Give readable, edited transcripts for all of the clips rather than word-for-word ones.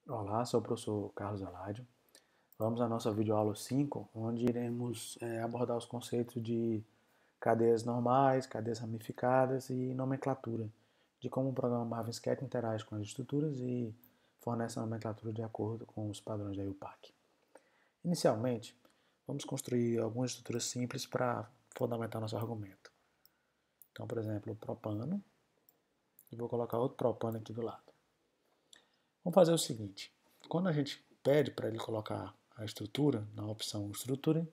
Olá, sou o professor Carlos Aládio. Vamos à nossa videoaula 5, onde iremos abordar os conceitos de cadeias normais, cadeias ramificadas e nomenclatura, de como o programa Marvin interage com as estruturas e fornece a nomenclatura de acordo com os padrões da UPAC. Inicialmente, vamos construir algumas estruturas simples para fundamentar nosso argumento. Então, por exemplo, o propano, e vou colocar outro propano aqui do lado. Vamos fazer o seguinte, quando a gente pede para ele colocar a estrutura, na opção estrutura,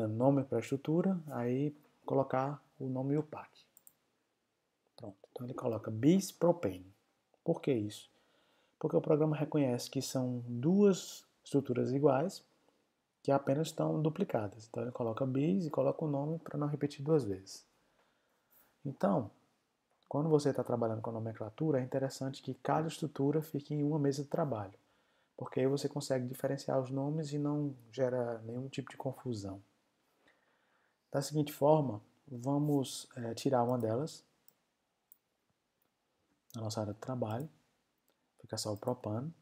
nome para a estrutura, aí colocar o nome UPAC. Pronto, então ele coloca bis propane. Por que isso? Porque o programa reconhece que são duas estruturas iguais que apenas estão duplicadas. Então ele coloca bis e coloca o nome para não repetir duas vezes. Então, quando você está trabalhando com a nomenclatura, é interessante que cada estrutura fique em uma mesa de trabalho, porque aí você consegue diferenciar os nomes e não gera nenhum tipo de confusão. Da seguinte forma, vamos tirar uma delas na nossa área de trabalho, fica só o propano,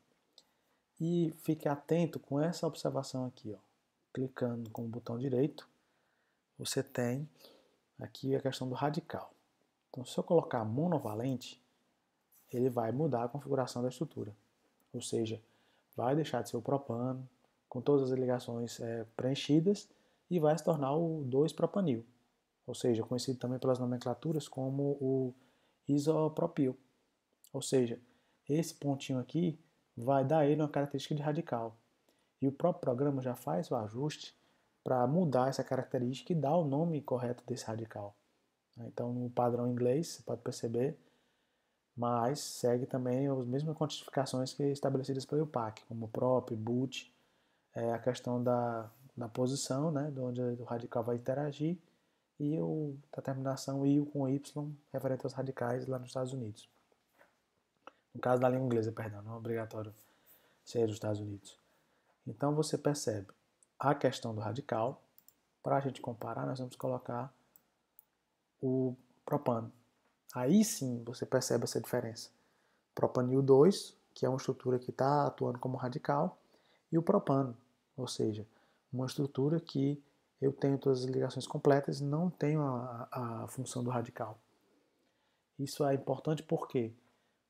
e fique atento com essa observação aqui, ó. Clicando com o botão direito, você tem aqui a questão do radical. Então, se eu colocar monovalente, ele vai mudar a configuração da estrutura, ou seja, vai deixar de ser o propano, com todas as ligações preenchidas, e vai se tornar o 2-propanil, ou seja, conhecido também pelas nomenclaturas como o isopropil. Ou seja, esse pontinho aqui vai dar a ele uma característica de radical. E o próprio programa já faz o ajuste para mudar essa característica e dar o nome correto desse radical. Então, no padrão inglês, você pode perceber, mas segue também as mesmas quantificações que estabelecidas pelo UPAC, como prop, boot, a questão da posição, né, de onde o radical vai interagir, e a terminação IU com Y, referente aos radicais lá nos Estados Unidos. No caso da língua inglesa, perdão, não é obrigatório ser dos Estados Unidos. Então você percebe a questão do radical. Para a gente comparar, nós vamos colocar o propano. Aí sim você percebe essa diferença. Propanil 2, que é uma estrutura que está atuando como radical, e o propano, ou seja, uma estrutura que eu tenho todas as ligações completas e não tenho a função do radical. Isso é importante por quê?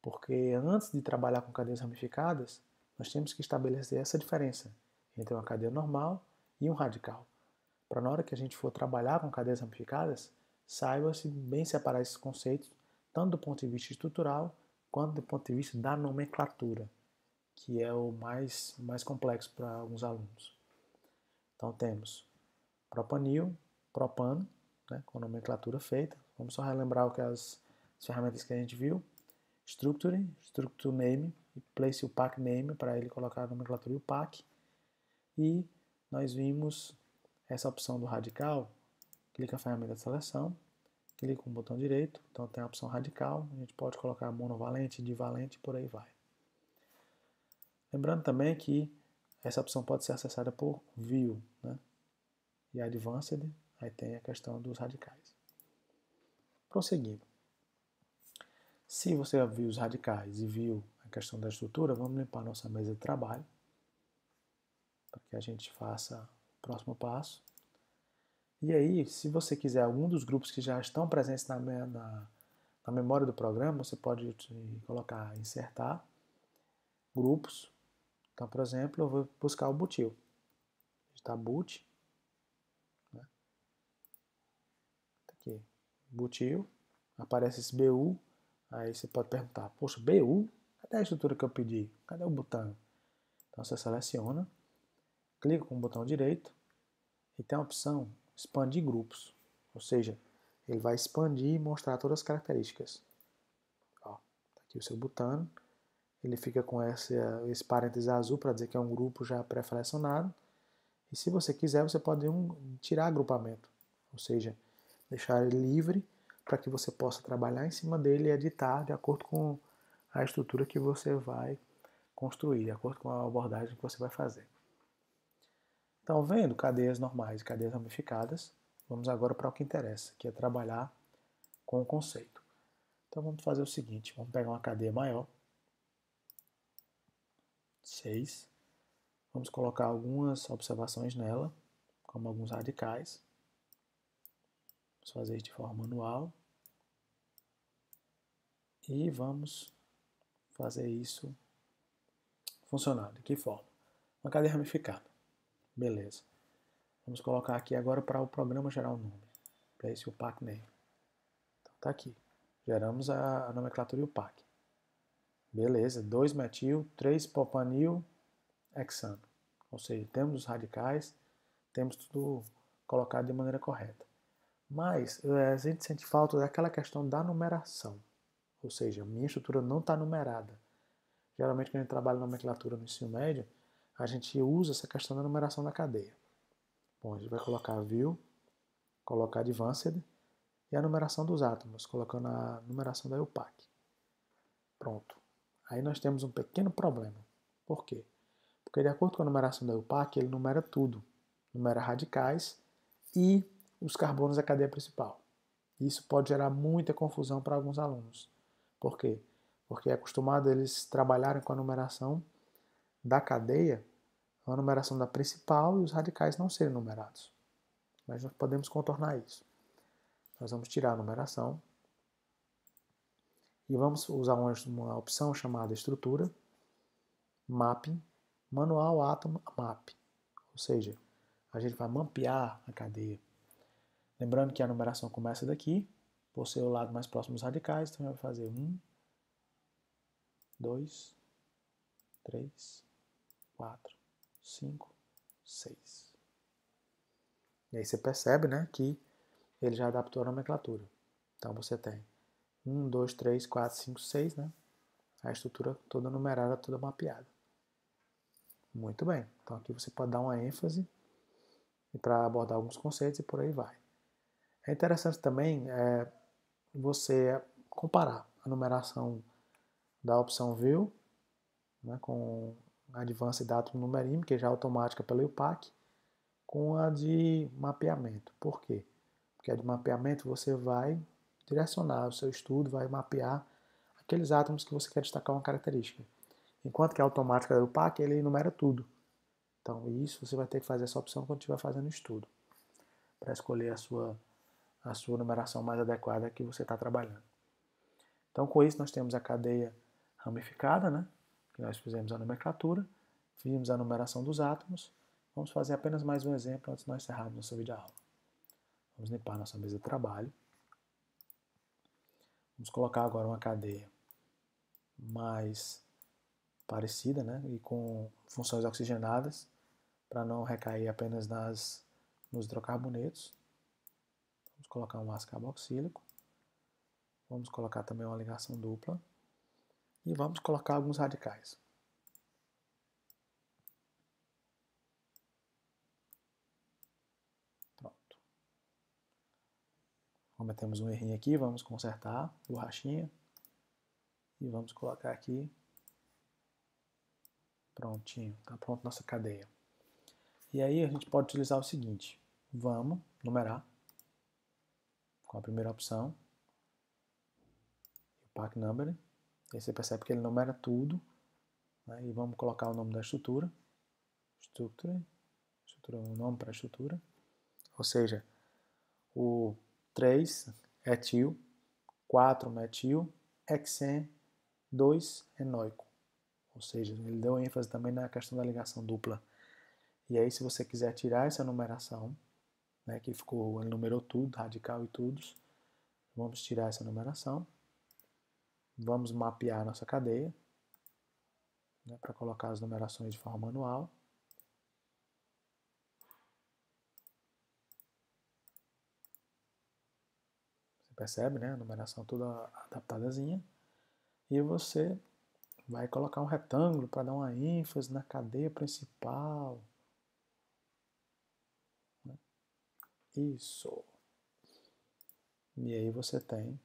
Porque antes de trabalhar com cadeias ramificadas, nós temos que estabelecer essa diferença entre uma cadeia normal e um radical. Para na hora que a gente for trabalhar com cadeias ramificadas, saiba-se bem separar esses conceitos, tanto do ponto de vista estrutural, quanto do ponto de vista da nomenclatura, que é o mais complexo para alguns alunos. Então temos propanil, propano, né, com a nomenclatura feita. Vamos só relembrar o que as ferramentas que a gente viu. Structure, Structure Name, Place UPAC Name, para ele colocar a nomenclatura UPAC. E nós vimos essa opção do radical, clica na ferramenta de seleção, clica com o botão direito, então tem a opção radical, a gente pode colocar monovalente, divalente, por aí vai. Lembrando também que essa opção pode ser acessada por View, né? E Advanced, aí tem a questão dos radicais. Prosseguindo. Se você viu os radicais e viu a questão da estrutura, vamos limpar nossa mesa de trabalho, para que a gente faça o próximo passo. E aí, se você quiser algum dos grupos que já estão presentes na memória do programa, você pode colocar insertar grupos. Então, por exemplo, eu vou buscar o butil. Está boot, né? Aqui, butil, aparece esse BU, aí você pode perguntar, poxa, BU? Cadê a estrutura que eu pedi? Cadê o botão? Então você seleciona, clica com o botão direito e tem a opção expandir grupos, ou seja, ele vai expandir e mostrar todas as características. Ó, tá aqui o seu botão, ele fica com esse parêntese azul para dizer que é um grupo já pré-selecionado. E se você quiser, você pode tirar agrupamento, ou seja, deixar ele livre para que você possa trabalhar em cima dele e editar de acordo com a estrutura que você vai construir, de acordo com a abordagem que você vai fazer. Então, vendo cadeias normais e cadeias ramificadas, vamos agora para o que interessa, que é trabalhar com o conceito. Então, vamos fazer o seguinte, vamos pegar uma cadeia maior, 6. Vamos colocar algumas observações nela, como alguns radicais. Vamos fazer isso de forma manual. E vamos fazer isso funcionar. De que forma? Uma cadeia ramificada. Beleza. Vamos colocar aqui agora para o programa gerar um nome. Para esse UPAC name. Então tá aqui. Geramos a nomenclatura UPAC. Beleza. 2-metil, 3-propanil, hexano. Ou seja, temos os radicais, temos tudo colocado de maneira correta. Mas a gente sente falta daquela questão da numeração. Ou seja, minha estrutura não está numerada. Geralmente, quando a gente trabalha na nomenclatura no ensino médio, a gente usa essa questão da numeração da cadeia. Bom, a gente vai colocar view, colocar advanced e a numeração dos átomos, colocando a numeração da UPAC. Pronto. Aí nós temos um pequeno problema. Por quê? Porque de acordo com a numeração da UPAC, ele numera tudo. Numera radicais e os carbonos da cadeia principal. Isso pode gerar muita confusão para alguns alunos. Por quê? Porque é acostumado eles trabalharem com a numeração da cadeia, a numeração da principal e os radicais não serem numerados. Mas nós podemos contornar isso. Nós vamos tirar a numeração e vamos usar uma opção chamada estrutura, mapping, manual atom map. Ou seja, a gente vai mapear a cadeia. Lembrando que a numeração começa daqui, por ser o lado mais próximo dos radicais, então vai fazer 1, 2, 3, 4, 5, 6. E aí você percebe, né, que ele já adaptou a nomenclatura. Então você tem 1, 2, 3, 4, 5, 6, né? A estrutura toda numerada, toda mapeada. Muito bem. Então aqui você pode dar uma ênfase para abordar alguns conceitos e por aí vai. É interessante também você comparar a numeração da opção View, né, com a Advanced Atom Numbering, que já é automática pela UPAC, com a de mapeamento. Por quê? Porque a de mapeamento você vai direcionar o seu estudo, vai mapear aqueles átomos que você quer destacar uma característica. Enquanto que a automática da UPAC, ele enumera tudo. Então, isso você vai ter que fazer essa opção quando estiver fazendo o estudo, para escolher a sua numeração mais adequada que você está trabalhando. Então, com isso, nós temos a cadeia ramificada, né? Que nós fizemos a nomenclatura, vimos a numeração dos átomos. Vamos fazer apenas mais um exemplo antes de nós encerrarmos nossa videoaula. Vamos limpar nossa mesa de trabalho. Vamos colocar agora uma cadeia mais parecida, né? E com funções oxigenadas, para não recair apenas nos hidrocarbonetos. Vamos colocar um ácido carboxílico. Vamos colocar também uma ligação dupla. E vamos colocar alguns radicais. Pronto. Cometemos um errinho aqui, vamos consertar, borrachinha. E vamos colocar aqui. Prontinho, está pronto nossa cadeia. E aí a gente pode utilizar o seguinte. Vamos numerar com a primeira opção. UPAC Number. Aí você percebe que ele numera tudo. Né? E vamos colocar o nome da estrutura. Estrutura, um nome para a estrutura. Ou seja, o 3-etil, 4-metil, hexen, 2-enoico. Ou seja, ele deu ênfase também na questão da ligação dupla. E aí, se você quiser tirar essa numeração, né, que ficou, ele numerou tudo, radical e tudo, vamos tirar essa numeração. Vamos mapear a nossa cadeia, né, para colocar as numerações de forma manual. Você percebe, né? A numeração toda adaptadazinha. E você vai colocar um retângulo para dar uma ênfase na cadeia principal. Isso. E aí você tem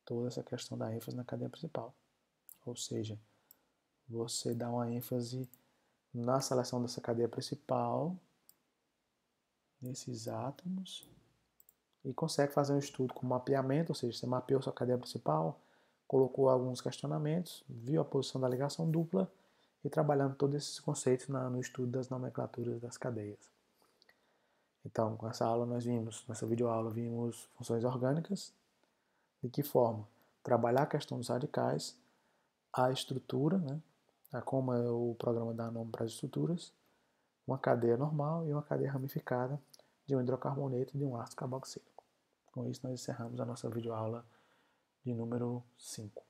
toda essa questão da ênfase na cadeia principal. Ou seja, você dá uma ênfase na seleção dessa cadeia principal, nesses átomos, e consegue fazer um estudo com mapeamento, ou seja, você mapeou sua cadeia principal, colocou alguns questionamentos, viu a posição da ligação dupla e trabalhando todos esses conceitos no estudo das nomenclaturas das cadeias. Então, com essa aula nessa videoaula, vimos funções orgânicas, de que forma? Trabalhar a questão dos radicais, a estrutura, né? A como o programa dá nome para as estruturas, uma cadeia normal e uma cadeia ramificada de um hidrocarboneto e de um ácido carboxílico. Com isso, nós encerramos a nossa videoaula de número 5.